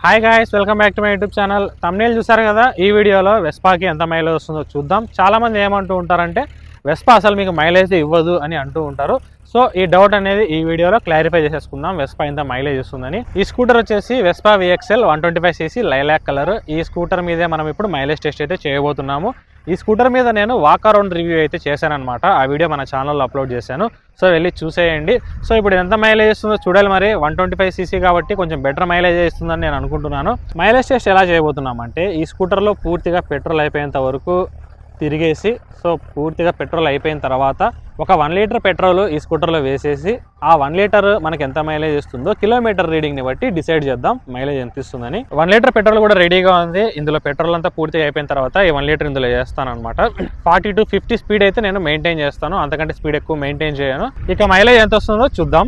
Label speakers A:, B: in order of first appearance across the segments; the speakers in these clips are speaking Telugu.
A: Hi guys, welcome back to my YouTube channel. Thumbnail చూసారు కదా. ఈ వీడియోలో వెస్పాకి ఎంత మైలేజ్ వస్తుందో చూద్దాం. చాలామంది ఏమంటూ ఉంటారంటే వెస్పా అసలు మీకు మైలేజ్ ఇవ్వదు అని అంటూ ఉంటారు. సో ఈ డౌట్ అనేది ఈ వీడియోలో క్లారిఫై చేసేసుకుందాం. వెస్పా ఎంత మైలేజ్ ఇస్తుందని. ఈ స్కూటర్ వచ్చేసి Vespa VXL 125cc lilac colour. ఈ స్కూటర్ మీదే మనం ఇప్పుడు మైలేజ్ టెస్ట్ అయితే చేయబోతున్నాము. ఈ స్కూటర్ మీద నేను వాక్ అరౌండ్ రివ్యూ అయితే చేశాను అనమాట. ఆ వీడియో మన ఛానల్లో అప్లోడ్ చేశాను. సో వెళ్ళి చూసేయండి. సో ఇప్పుడు ఎంత మైలేజ్ ఇస్తుందో చూడాలి. మరి 125cc కాబట్టి కొంచెం బెటర్ మైలేజ్ ఇస్తుందని నేను అనుకుంటున్నాను. మైలేజ్ టెస్ట్ ఎలా చేయబోతున్నామంటే ఈ స్కూటర్లో పూర్తిగా పెట్రోల్ అయిపోయేంత వరకు తిరిగేసి, సో పూర్తిగా పెట్రోల్ అయిపోయిన తర్వాత ఒక 1 లీటర్ పెట్రోల్ ఈ స్కూటర్లో వేసేసి ఆ 1 లీటర్ మనకి ఎంత మైలేజ్ ఇస్తుందో కిలోమీటర్ రీడింగ్ని బట్టి డిసైడ్ చేద్దాం మైలేజ్ ఎంత ఇస్తుందని. 1 లీటర్ పెట్రోల్ కూడా రెడీగా ఉంది. ఇందులో పెట్రోల్ అంతా పూర్తిగా అయిపోయిన తర్వాత ఈ 1 లీటర్ ఇందులో చేస్తాను అనమాట. 40 to 50 స్పీడ్ అయితే నేను మెయింటైన్ చేస్తాను, అంతకంటే స్పీడ్ ఎక్కువ మెయింటైన్ చేయను. ఇక మైలేజ్ ఎంత వస్తుందో చూద్దాం.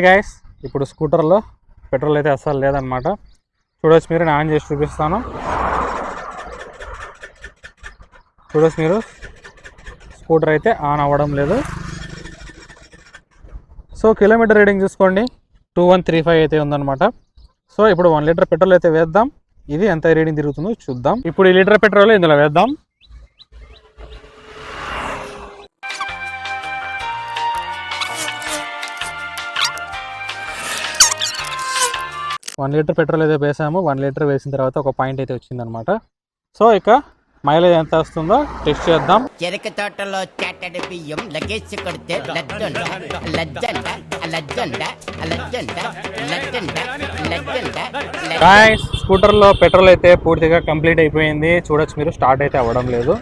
A: గైస్, ఇప్పుడు స్కూటర్లో పెట్రోల్ అయితే అస్సలు లేదనమాట. చూడవచ్చు మీరు, నేను ఆన్ చేసి చూపిస్తాను. చూడవచ్చు మీరు, స్కూటర్ అయితే ఆన్ అవ్వడం లేదు. సో కిలోమీటర్ రీడింగ్ చూసుకోండి, 2135 అయితే ఉందన్నమాట. సో ఇప్పుడు 1 లీటర్ పెట్రోల్ అయితే వేద్దాం. ఇది ఎంత రీడింగ్ తిరుగుతుందో చూద్దాం. ఇప్పుడు ఈ లీటర్ పెట్రోల్ ఇందులో వేద్దాం. 1 లీటర్ పెట్రోల్ అయితే వేసాము. 1 లీటర్ వేసిన తర్వాత ఒక పాయింట్ అయితే వచ్చిందనమాట. సో ఇక మైలేజ్ ఎంత వస్తుందో టెస్ట్ చేద్దాం.
B: చెరుకు తోటలో చాటడి బియ్యం లగేజ్ కొడితే
A: స్కూటర్లో పెట్రోల్ అయితే పూర్తిగా కంప్లీట్ అయిపోయింది. చూడొచ్చు మీరు, స్టార్ట్ అయితే అవ్వడం లేదు,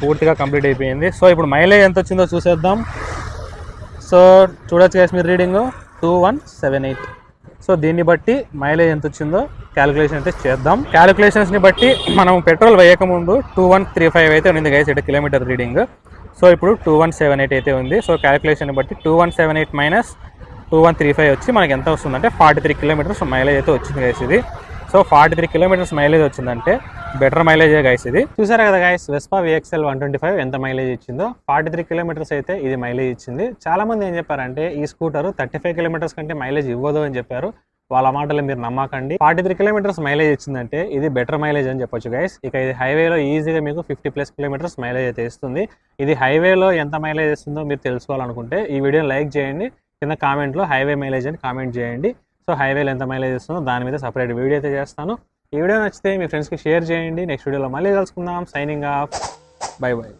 A: పూర్తిగా కంప్లీట్ అయిపోయింది. సో ఇప్పుడు మైలేజ్ ఎంత వచ్చిందో చూసేద్దాం. సో చూడొచ్చు గైస్ మీరు, రీడింగ్ 2178. సో దీన్ని బట్టి మైలేజ్ ఎంత వచ్చిందో క్యాలిక్యులేషన్ అయితే చేద్దాం. క్యాలిక్యులేషన్స్ని బట్టి మనం పెట్రోల్ వేయకముందు 2135 అయితే ఉంది గైస్ ఇక్కడ కిలోమీటర్ రీడింగ్. సో ఇప్పుడు 2178 అయితే ఉంది. సో క్యాలిక్యులేషన్ బట్టి 2178 మైనస్ 2135 వచ్చి మనకి ఎంత వస్తుందంటే 43 కిలోమీటర్స్ మైలేజ్ అయితే వచ్చింది గైస్ ఇది. సో 43 కిలోమీటర్స్ మైలేజ్ వచ్చిందంటే బెటర్ మైలేజే గైస్ ఇది. చూసారు కదా గైస్, వెస్పా VXL 125 ఎంత మైలేజ్ ఇచ్చిందో. 43 కిలోమీటర్స్ అయితే ఇది మైలేజ్ ఇచ్చింది. చాలా మంది ఏం చెప్పారంటే ఈ స్కూటర్ 35 కిలోమీటర్స్ కంటే మైలేజ్ ఇవ్వదు అని చెప్పారు. వాళ్ళ మాటలు మీరు నమ్మకండి. 43 కిలోమీటర్స్ మైలేజ్ ఇచ్చిందంటే ఇది బెటర్ మైలేజ్ అని చెప్పొచ్చు గైస్. ఇక ఇది హైవేలో ఈజీగా మీకు 50+ కిలోమీటర్స్ మైలేజ్ అయితే ఇస్తుంది. ఇది హైవేలో ఎంత మైలేజ్ ఇస్తుందో మీరు తెలుసుకోవాలనుకుంటే ఈ వీడియోని లైక్ చేయండి, కింద కామెంట్లో హైవే మైలేజ్ అని కామెంట్ చేయండి. సో హైవేలో ఎంత మైలేజ్ ఇస్తుందో దాని మీద సపరేట్ వీడియో అయితే చేస్తాను. ఈ వీడియో నచ్చితే మీ ఫ్రెండ్స్కి షేర్ చేయండి. నెక్స్ట్ వీడియోలో మళ్ళీ కలుసుకుందాం. Signing off, by by.